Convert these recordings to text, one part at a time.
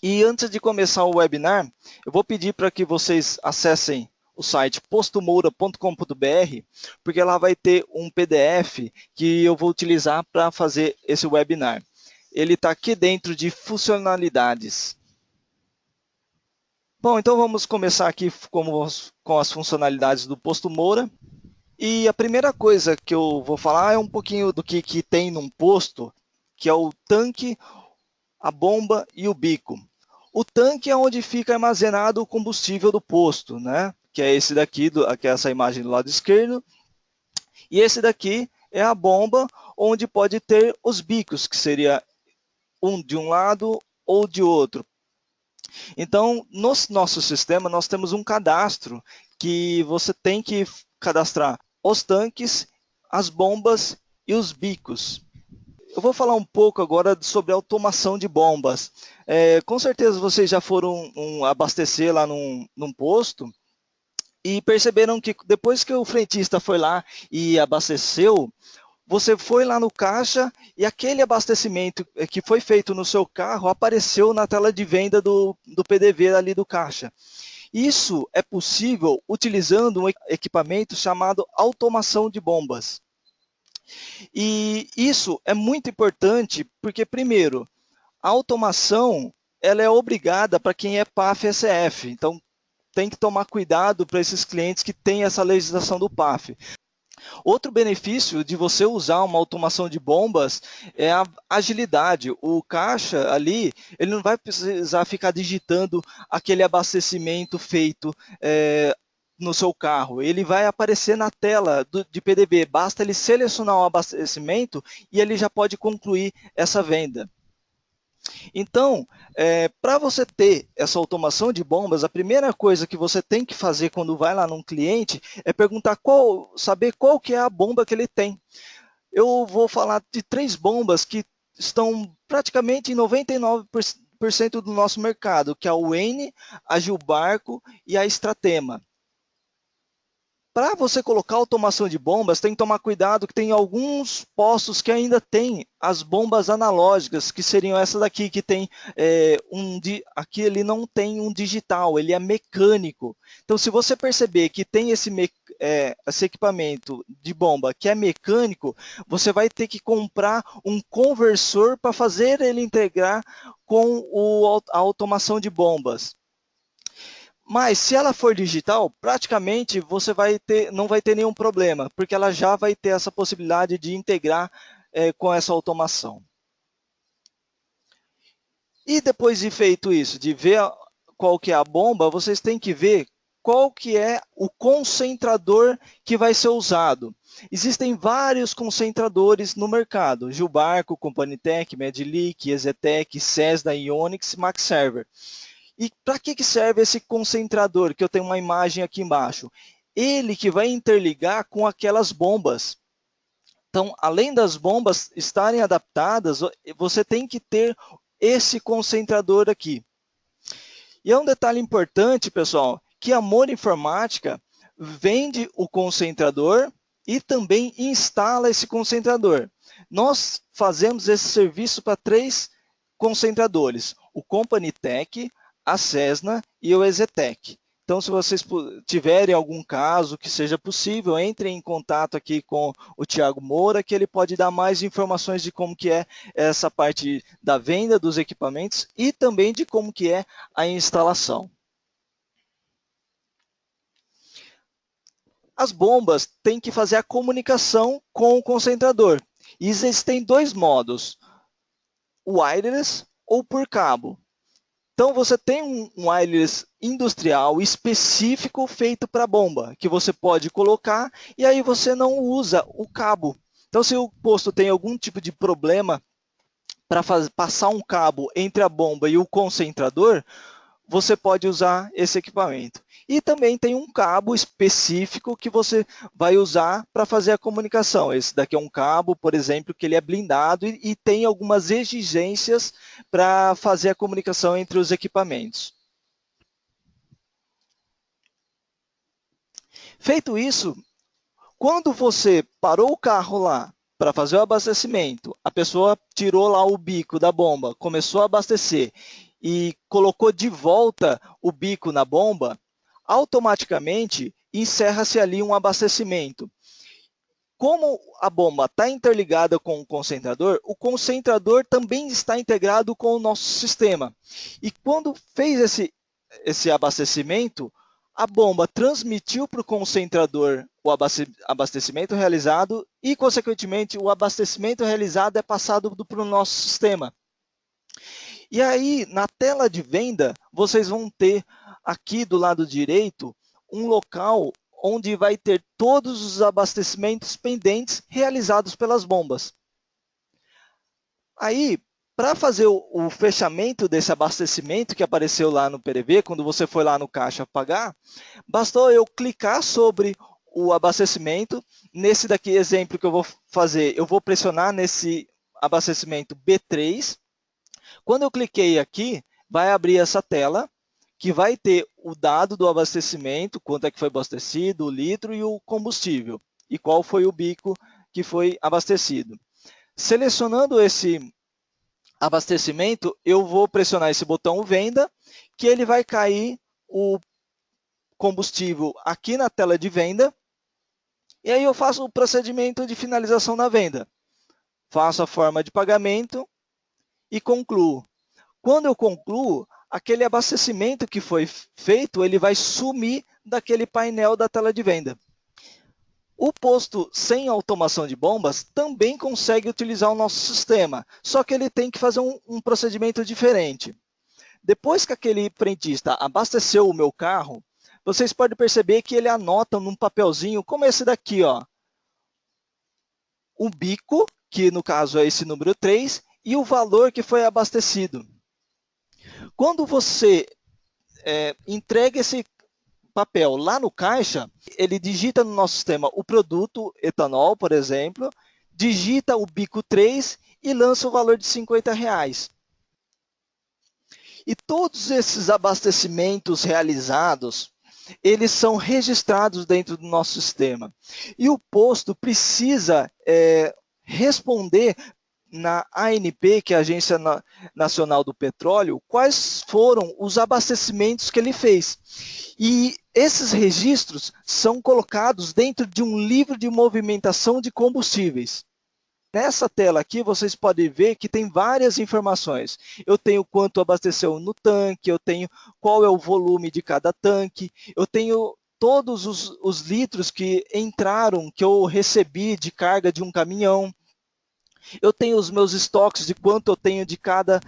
E antes de começar o webinar, eu vou pedir para que vocês acessem o site postomoura.com.br, porque lá vai ter um PDF que eu vou utilizar para fazer esse webinar. Ele está aqui dentro de funcionalidades. Bom, então vamos começar aqui com as funcionalidades do Posto Moura. E a primeira coisa que eu vou falar é um pouquinho do que tem num posto, que é o tanque, a bomba e o bico. O tanque é onde fica armazenado o combustível do posto, né? Que é esse daqui, que é essa imagem do lado esquerdo. E esse daqui é a bomba, onde pode ter os bicos, que seria um de um lado ou de outro. Então, no nosso sistema, nós temos um cadastro que você tem que cadastrar os tanques, as bombas e os bicos. Eu vou falar um pouco agora sobre automação de bombas. Com certeza vocês já foram abastecer lá num posto e perceberam que depois que o frentista foi lá e abasteceu, você foi lá no caixa e aquele abastecimento que foi feito no seu carro apareceu na tela de venda do PDV ali do caixa. Isso é possível utilizando um equipamento chamado automação de bombas. E isso é muito importante porque, primeiro, a automação ela é obrigada para quem é PAF-SF. Então, tem que tomar cuidado para esses clientes que têm essa legislação do PAF. Outro benefício de você usar uma automação de bombas é a agilidade. O caixa ali, ele não vai precisar ficar digitando aquele abastecimento feito no seu carro. Ele vai aparecer na tela de PDV. Basta ele selecionar o abastecimento e ele já pode concluir essa venda. Então, para você ter essa automação de bombas, a primeira coisa que você tem que fazer quando vai lá num cliente é perguntar saber qual que é a bomba que ele tem. Eu vou falar de 3 bombas que estão praticamente em 99% do nosso mercado, que é a Wayne, a Gilbarco e a Stratema. Para você colocar automação de bombas, tem que tomar cuidado que tem alguns postos que ainda tem as bombas analógicas, que seriam essa daqui, que tem aqui ele não tem um digital, ele é mecânico. Então, se você perceber que tem esse equipamento de bomba que é mecânico, você vai ter que comprar um conversor para fazer ele integrar com a automação de bombas. Mas se ela for digital, praticamente você não vai ter nenhum problema, porque ela já vai ter essa possibilidade de integrar com essa automação. E depois de feito isso, de ver qual que é a bomba, vocês têm que ver qual que é o concentrador que vai ser usado. Existem vários concentradores no mercado: Gilbarco, Companitec, Medlic, Ezetec, Cessna, Ionix, MaxServer. E para que serve esse concentrador, que eu tenho uma imagem aqui embaixo? Ele que vai interligar com aquelas bombas. Então, além das bombas estarem adaptadas, você tem que ter esse concentrador aqui. E é um detalhe importante, pessoal, que a Moura Informática vende o concentrador e também instala esse concentrador. Nós fazemos esse serviço para 3 concentradores: o Companitec, a Cessna e o Ezetec. Então, se vocês tiverem algum caso que seja possível, entrem em contato aqui com o Thiago Moura, que ele pode dar mais informações de como que é essa parte da venda dos equipamentos e também de como que é a instalação. As bombas têm que fazer a comunicação com o concentrador. E existem 2 modos: wireless ou por cabo. Então, você tem um wireless industrial específico feito para bomba, que você pode colocar e aí você não usa o cabo. Então, se o posto tem algum tipo de problema para passar um cabo entre a bomba e o concentrador, você pode usar esse equipamento. E também tem um cabo específico que você vai usar para fazer a comunicação. Esse daqui é um cabo, por exemplo, que ele é blindado e tem algumas exigências para fazer a comunicação entre os equipamentos. Feito isso, quando você parou o carro lá para fazer o abastecimento, a pessoa tirou lá o bico da bomba, começou a abastecer e colocou de volta o bico na bomba, automaticamente encerra-se ali um abastecimento. Como a bomba está interligada com o concentrador também está integrado com o nosso sistema. E quando fez esse abastecimento, a bomba transmitiu para o concentrador o abastecimento realizado e, consequentemente, o abastecimento realizado é passado para o nosso sistema. E aí, na tela de venda, vocês vão ter aqui do lado direito um local onde vai ter todos os abastecimentos pendentes realizados pelas bombas. Aí, para fazer o fechamento desse abastecimento que apareceu lá no PDV, quando você foi lá no caixa pagar, bastou eu clicar sobre o abastecimento. Nesse daqui exemplo que eu vou fazer, eu vou pressionar nesse abastecimento B3. Quando eu cliquei aqui, vai abrir essa tela, que vai ter o dado do abastecimento, quanto é que foi abastecido, o litro e o combustível, e qual foi o bico que foi abastecido. Selecionando esse abastecimento, eu vou pressionar esse botão venda, que ele vai cair o combustível aqui na tela de venda, e aí eu faço o procedimento de finalização da venda. Faço a forma de pagamento e concluo. Quando eu concluo, aquele abastecimento que foi feito, ele vai sumir daquele painel da tela de venda. O posto sem automação de bombas também consegue utilizar o nosso sistema, só que ele tem que fazer um procedimento diferente. Depois que aquele frentista abasteceu o meu carro, vocês podem perceber que ele anota num papelzinho, como esse daqui, ó, o bico, que no caso é esse número 3, e o valor que foi abastecido. Quando você entrega esse papel lá no caixa, ele digita no nosso sistema o produto etanol, por exemplo, digita o bico 3 e lança o valor de R$50. E todos esses abastecimentos realizados, eles são registrados dentro do nosso sistema. E o posto precisa responder na ANP, que é a Agência Nacional do Petróleo, quais foram os abastecimentos que ele fez. E esses registros são colocados dentro de um livro de movimentação de combustíveis. Nessa tela aqui, vocês podem ver que tem várias informações. Eu tenho quanto abasteceu no tanque, eu tenho qual é o volume de cada tanque, eu tenho todos os litros que entraram, que eu recebi de carga de um caminhão. Eu tenho os meus estoques de quanto eu tenho de cada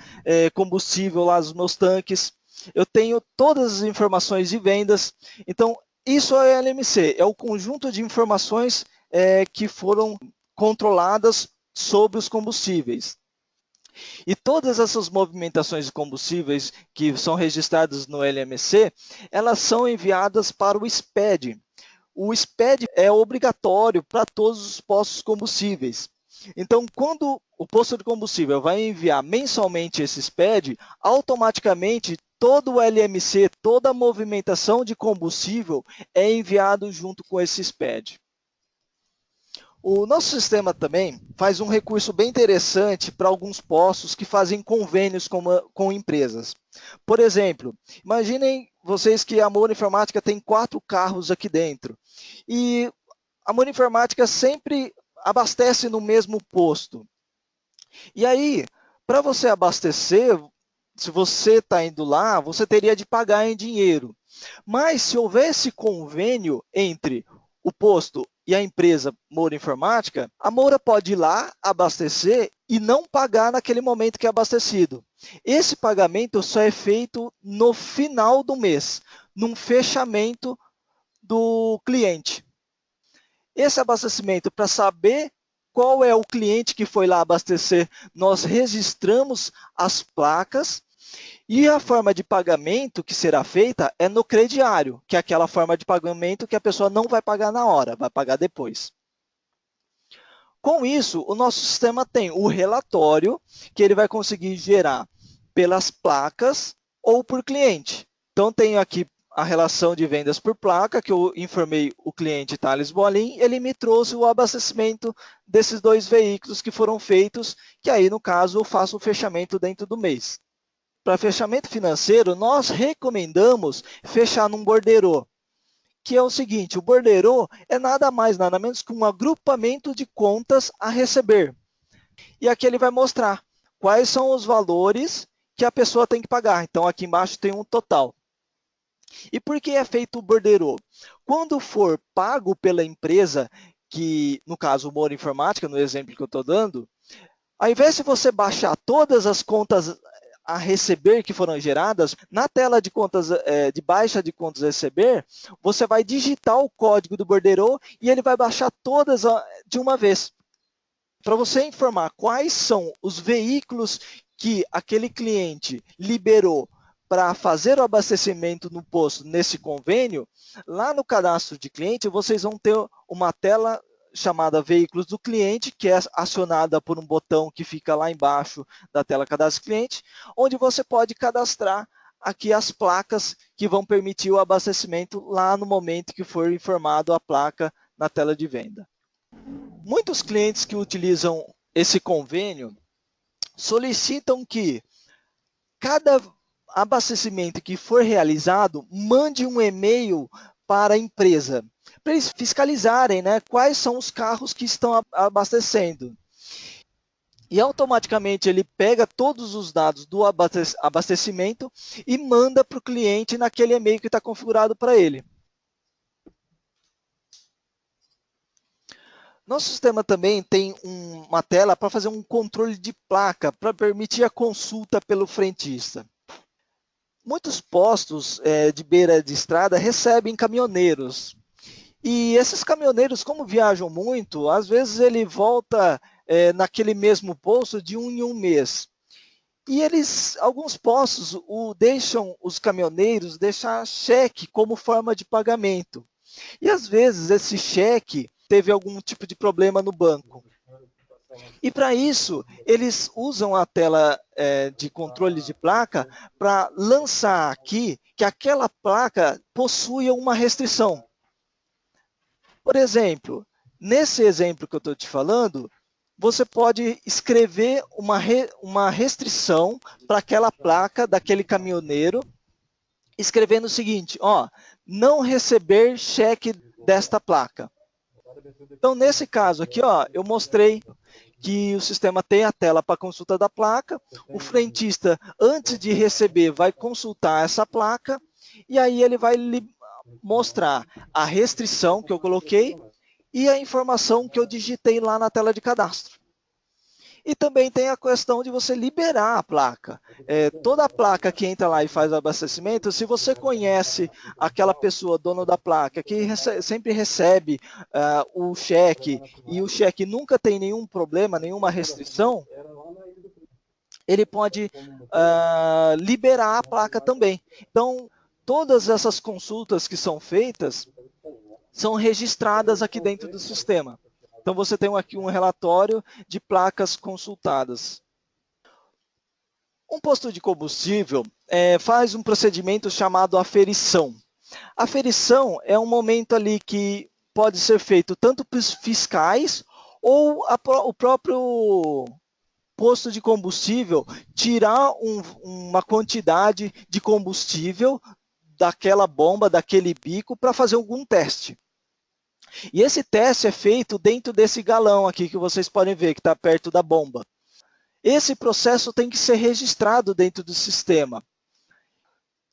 combustível lá nos meus tanques. Eu tenho todas as informações de vendas. Então, isso é o LMC, é o conjunto de informações que foram controladas sobre os combustíveis. E todas essas movimentações de combustíveis que são registradas no LMC, elas são enviadas para o SPED. O SPED é obrigatório para todos os postos combustíveis. Então, quando o posto de combustível vai enviar mensalmente esse SPED, automaticamente todo o LMC, toda a movimentação de combustível é enviado junto com esse SPED. O nosso sistema também faz um recurso bem interessante para alguns postos que fazem convênios com empresas. Por exemplo, imaginem vocês que a Moura Informática tem 4 carros aqui dentro e a Moura Informática sempre abastece no mesmo posto. E aí, para você abastecer, se você está indo lá, você teria de pagar em dinheiro. Mas se houvesse convênio entre o posto e a empresa Moura Informática, a Moura pode ir lá, abastecer e não pagar naquele momento que é abastecido. Esse pagamento só é feito no final do mês, num fechamento do cliente. Esse abastecimento, para saber qual é o cliente que foi lá abastecer, nós registramos as placas e a forma de pagamento que será feita é no crediário, que é aquela forma de pagamento que a pessoa não vai pagar na hora, vai pagar depois. Com isso, o nosso sistema tem o relatório que ele vai conseguir gerar pelas placas ou por cliente. Então, tenho aqui a relação de vendas por placa, que eu informei o cliente Thales Boalin, ele me trouxe o abastecimento desses 2 veículos que foram feitos, que aí, no caso, eu faço o fechamento dentro do mês. Para fechamento financeiro, nós recomendamos fechar num borderô, que é o seguinte, o borderô é nada mais, nada menos que um agrupamento de contas a receber. E aqui ele vai mostrar quais são os valores que a pessoa tem que pagar. Então, aqui embaixo tem um total. E por que é feito o borderô? Quando for pago pela empresa, que no caso o Moura Informática, no exemplo que eu estou dando, ao invés de você baixar todas as contas a receber que foram geradas, na tela de contas de baixa de contas a receber, você vai digitar o código do borderô e ele vai baixar todas de uma vez. Para você informar quais são os veículos que aquele cliente liberou para fazer o abastecimento no posto nesse convênio, lá no cadastro de cliente, vocês vão ter uma tela chamada Veículos do Cliente, que é acionada por um botão que fica lá embaixo da tela Cadastro Cliente, onde você pode cadastrar aqui as placas que vão permitir o abastecimento lá no momento que for informado a placa na tela de venda. Muitos clientes que utilizam esse convênio solicitam que cada abastecimento que for realizado, mande um e-mail para a empresa, para eles fiscalizarem, né, quais são os carros que estão abastecendo. E automaticamente ele pega todos os dados do abastecimento e manda para o cliente naquele e-mail que está configurado para ele. Nosso sistema também tem uma tela para fazer um controle de placa, para permitir a consulta pelo frentista. Muitos postos de beira de estrada recebem caminhoneiros. E esses caminhoneiros, como viajam muito, às vezes ele volta naquele mesmo posto de um em um mês. E alguns postos deixam os caminhoneiros deixar cheque como forma de pagamento. E às vezes esse cheque teve algum tipo de problema no banco. E para isso, eles usam a tela de controle de placa para lançar aqui que aquela placa possui uma restrição. Por exemplo, nesse exemplo que eu estou te falando, você pode escrever uma restrição para aquela placa daquele caminhoneiro, escrevendo o seguinte, ó, não receber cheque desta placa. Então, nesse caso aqui, ó, eu mostrei que o sistema tem a tela para consulta da placa, o frentista, antes de receber, vai consultar essa placa, e aí ele vai mostrar a restrição que eu coloquei e a informação que eu digitei lá na tela de cadastro. E também tem a questão de você liberar a placa. Toda a placa que entra lá e faz o abastecimento, se você conhece aquela pessoa, dono da placa, que sempre recebe o cheque, e o cheque nunca tem nenhum problema, nenhuma restrição, ele pode liberar a placa também. Então, todas essas consultas que são feitas são registradas aqui dentro do sistema. Então, você tem aqui um relatório de placas consultadas. Um posto de combustível faz um procedimento chamado aferição. A aferição é um momento ali que pode ser feito tanto para os fiscais ou o próprio posto de combustível tirar uma quantidade de combustível daquela bomba, daquele bico, para fazer algum teste. E esse teste é feito dentro desse galão aqui que vocês podem ver, que está perto da bomba. Esse processo tem que ser registrado dentro do sistema.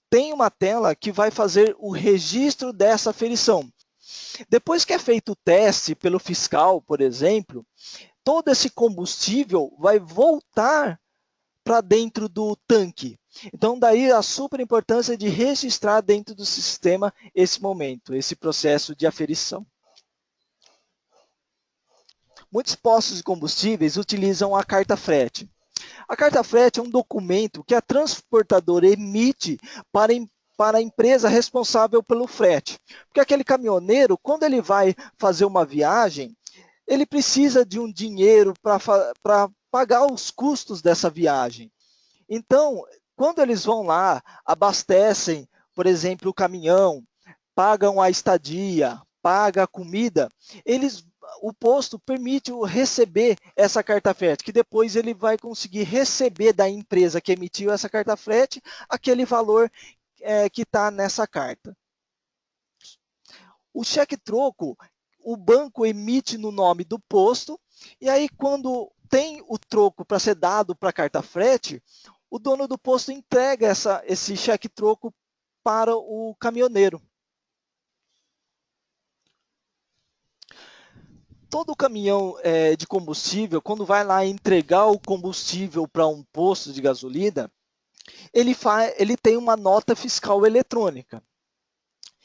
Tem uma tela que vai fazer o registro dessa aferição. Depois que é feito o teste pelo fiscal, por exemplo, todo esse combustível vai voltar para dentro do tanque. Então, daí a super importância de registrar dentro do sistema esse momento, esse processo de aferição. Muitos postos de combustíveis utilizam a carta frete. A carta frete é um documento que a transportadora emite para a empresa responsável pelo frete. Porque aquele caminhoneiro, quando ele vai fazer uma viagem, ele precisa de um dinheiro para pagar os custos dessa viagem. Então, quando eles vão lá, abastecem por exemplo, o caminhão, pagam a estadia, paga a comida, o posto permite receber essa carta frete, que depois ele vai conseguir receber da empresa que emitiu essa carta frete aquele valor que está nessa carta. O cheque-troco, o banco emite no nome do posto, e aí quando tem o troco para ser dado para a carta frete, o dono do posto entrega esse cheque-troco para o caminhoneiro. Todo caminhão de combustível, quando vai lá entregar o combustível para um posto de gasolina, ele tem uma nota fiscal eletrônica.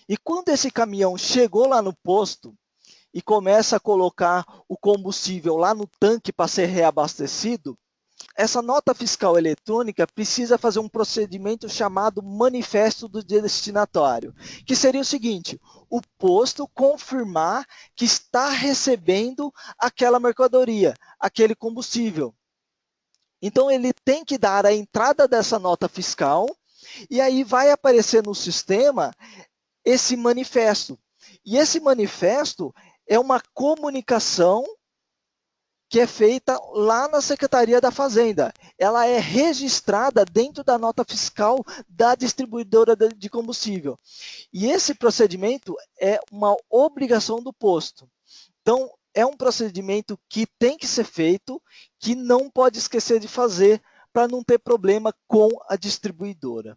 E quando esse caminhão chegou lá no posto e começa a colocar o combustível lá no tanque para ser reabastecido, essa nota fiscal eletrônica precisa fazer um procedimento chamado manifesto do destinatário, que seria o seguinte: o posto confirmar que está recebendo aquela mercadoria, aquele combustível. Então, ele tem que dar a entrada dessa nota fiscal e aí vai aparecer no sistema esse manifesto. E esse manifesto é uma comunicação que é feita lá na Secretaria da Fazenda. Ela é registrada dentro da nota fiscal da distribuidora de combustível. E esse procedimento é uma obrigação do posto. Então, é um procedimento que tem que ser feito, que não pode esquecer de fazer para não ter problema com a distribuidora.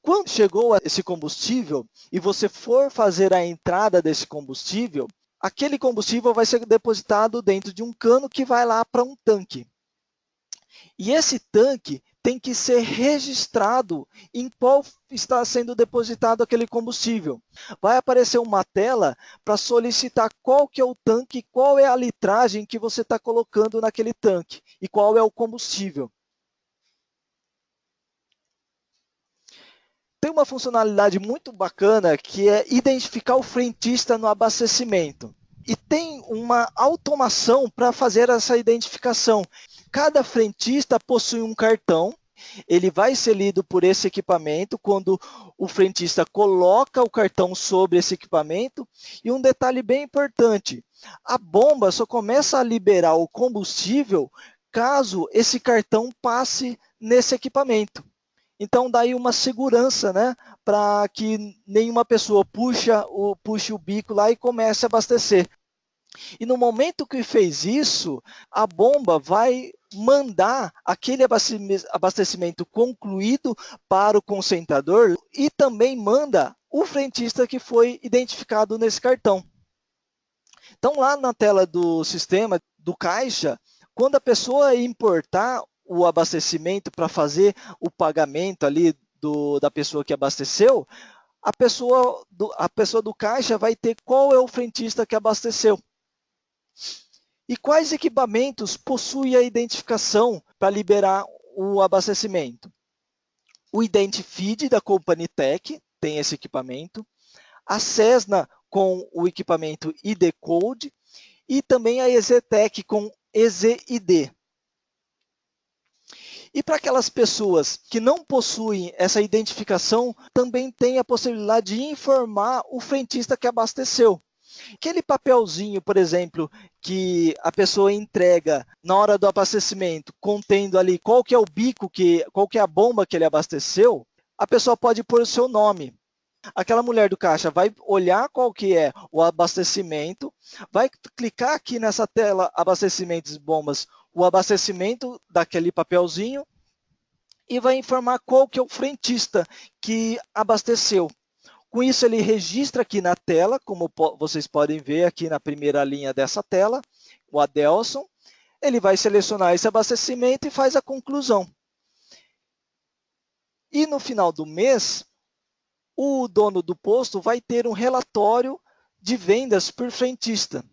Quando chegou esse combustível e você for fazer a entrada desse combustível, aquele combustível vai ser depositado dentro de um cano que vai lá para um tanque. E esse tanque tem que ser registrado em qual está sendo depositado aquele combustível. Vai aparecer uma tela para solicitar qual que é o tanque, qual é a litragem que você está colocando naquele tanque e qual é o combustível. Tem uma funcionalidade muito bacana que é identificar o frentista no abastecimento. E tem uma automação para fazer essa identificação. Cada frentista possui um cartão, ele vai ser lido por esse equipamento quando o frentista coloca o cartão sobre esse equipamento. E um detalhe bem importante, a bomba só começa a liberar o combustível caso esse cartão passe nesse equipamento. Então, daí uma segurança, né, para que nenhuma pessoa puxe o bico lá e comece a abastecer. E no momento que fez isso, a bomba vai mandar aquele abastecimento concluído para o concentrador e também manda o frentista que foi identificado nesse cartão. Então, lá na tela do sistema, do caixa, quando a pessoa importar o abastecimento para fazer o pagamento ali da pessoa que abasteceu, a pessoa do caixa vai ter qual é o frentista que abasteceu. E quais equipamentos possuem a identificação para liberar o abastecimento? O Identifeed da Companitec tem esse equipamento, a Cessna com o equipamento ID Code e também a EZTEC com EZID. E para aquelas pessoas que não possuem essa identificação, também tem a possibilidade de informar o frentista que abasteceu. Aquele papelzinho, por exemplo, que a pessoa entrega na hora do abastecimento, contendo ali qual que é o bico, qual que é a bomba que ele abasteceu, a pessoa pode pôr o seu nome. Aquela mulher do caixa vai olhar qual que é o abastecimento, vai clicar aqui nessa tela abastecimentos e bombas, o abastecimento daquele papelzinho e vai informar qual que é o frentista que abasteceu. Com isso, ele registra aqui na tela, como vocês podem ver aqui na primeira linha dessa tela, o Adelson. Ele vai selecionar esse abastecimento e faz a conclusão. E no final do mês, o dono do posto vai ter um relatório de vendas por frentista.